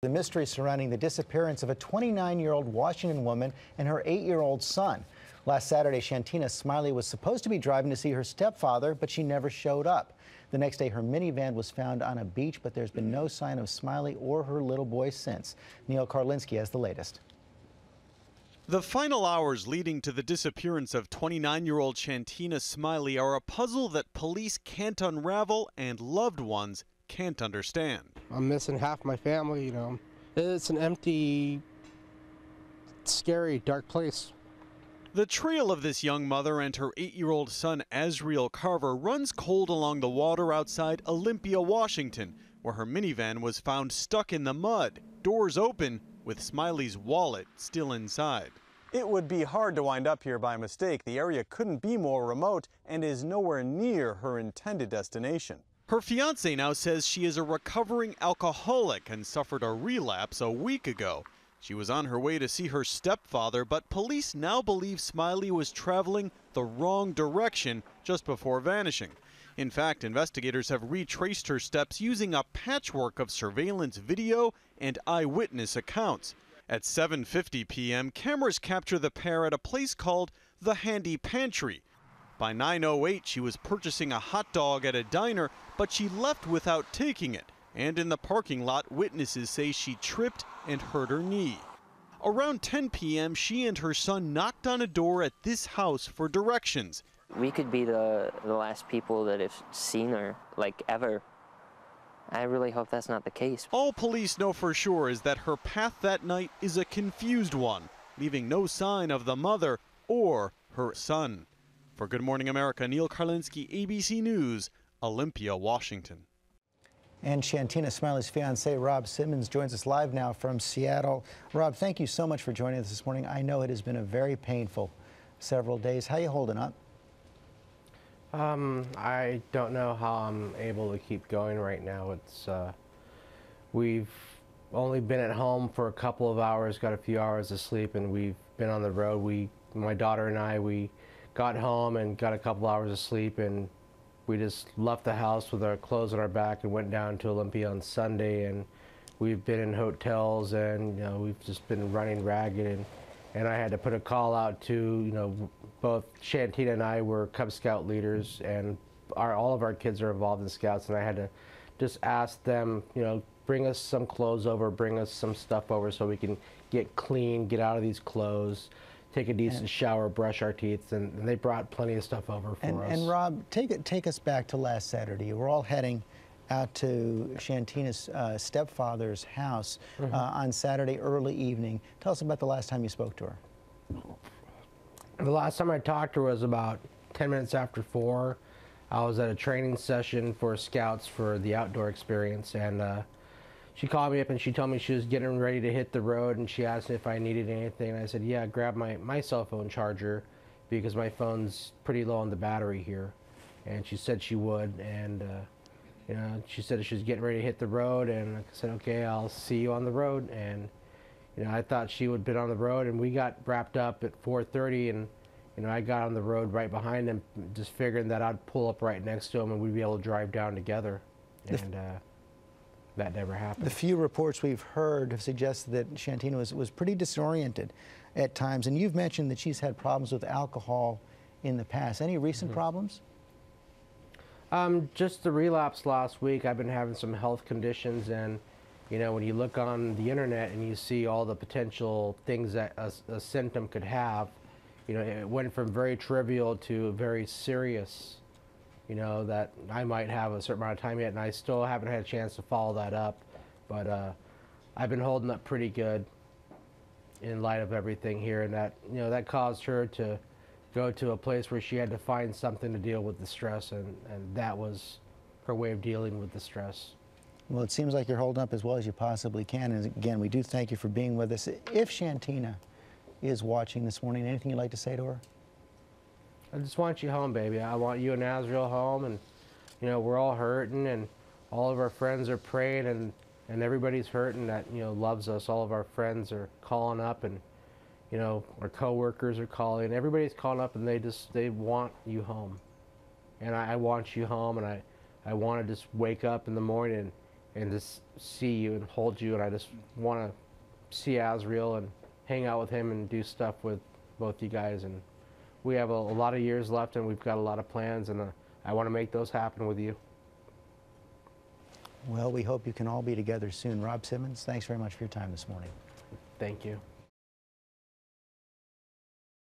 The mystery surrounding the disappearance of a 29-year-old Washington woman and her 8-year-old son. Last Saturday, Shantina Smiley was supposed to be driving to see her stepfather, but she never showed up. The next day, her minivan was found on a beach, but there's been no sign of Smiley or her little boy since. Neil Karlinski has the latest. The final hours leading to the disappearance of 29-year-old Shantina Smiley are a puzzle that police can't unravel and loved ones can't understand. I'm missing half my family, you know. It's an empty, scary, dark place. The trail of this young mother and her 8-year-old son, Azriel Carver, runs cold along the water outside Olympia, Washington, where her minivan was found stuck in the mud, doors open, with Smiley's wallet still inside. It would be hard to wind up here by mistake. The area couldn't be more remote and is nowhere near her intended destination. Her fiance now says she is a recovering alcoholic and suffered a relapse a week ago. She was on her way to see her stepfather, but police now believe Smiley was traveling the wrong direction just before vanishing. In fact, investigators have retraced her steps using a patchwork of surveillance video and eyewitness accounts. At 7:50 p.m., cameras capture the pair at a place called the Handy Pantry. By 9:08, she was purchasing a hot dog at a diner, but she left without taking it. And in the parking lot, witnesses say she tripped and hurt her knee. Around 10 p.m., she and her son knocked on a door at this house for directions. We could be the last people that have seen her, like, ever. I really hope that's not the case. All police know for sure is that her path that night is a confused one, leaving no sign of the mother or her son. For Good Morning America, Neil Karlinski, ABC News, Olympia, Washington. And Shantina Smiley's fiance, Rob Simmons, joins us live now from Seattle. Rob, thank you so much for joining us this morning. I know it has been a very painful several days. How are you holding up? I don't know how I'm able to keep going right now. We've only been at home for a couple of hours, got a few hours of sleep, and we've been on the road. My daughter and I, we got home and got a couple hours of sleep, and we just left the house with our clothes on our back and went down to Olympia on Sunday, and we've been in hotels, and we've just been running ragged, and I had to put a call out to, both Shantina and I were Cub Scout leaders, and all of our kids are involved in Scouts, and I had to just ask them, bring us some clothes over, bring us some stuff over so we can get clean, get out of these clothes, take a decent shower, brush our teeth, and they brought plenty of stuff over for us. And Rob, take us back to last Saturday. We're all heading out to Shantina's stepfather's house on Saturday early evening. Tell us about the last time you spoke to her. The last time I talked to her was about 10 minutes after 4. I was at a training session for Scouts for the outdoor experience, and she called me up and she told me she was getting ready to hit the road, and she asked me if I needed anything, and I said, yeah, grab my cell phone charger because my phone's pretty low on the battery here. And she said she would, and she said she was getting ready to hit the road, and I said, okay, I'll see you on the road. And I thought she would have been on the road, and we got wrapped up at 4:30, and I got on the road right behind him, just figuring that I'd pull up right next to him and we'd be able to drive down together. And that never happened. The few reports we've heard have suggested that Shantina was pretty disoriented at times, and you've mentioned that she's had problems with alcohol in the past. Any recent problems? Just the relapse last week. I've been having some health conditions, and when you look on the internet and you see all the potential things that a symptom could have, it went from very trivial to very serious, that I might have a certain amount of time yet, and I still haven't had a chance to follow that up. But I've been holding up pretty good in light of everything here, and that, that caused her to go to a place where she had to find something to deal with the stress, and that was her way of dealing with the stress. Well, it seems like you're holding up as well as you possibly can. And again, we do thank you for being with us. If Shantina is watching this morning, anything you'd like to say to her? I just want you home, baby. I want you and Azriel home, and we're all hurting, and all of our friends are praying, and everybody's hurting that loves us. All of our friends are calling up, and our coworkers are calling. Everybody's calling up, and they want you home, and I want you home, and I want to just wake up in the morning and just see you and hold you, and I just want to see Azriel and hang out with him and do stuff with both you guys. And we have a lot of years left, and we've got a lot of plans, and I want to make those happen with you. Well, we hope you can all be together soon. Rob Simmons, thanks very much for your time this morning. Thank you.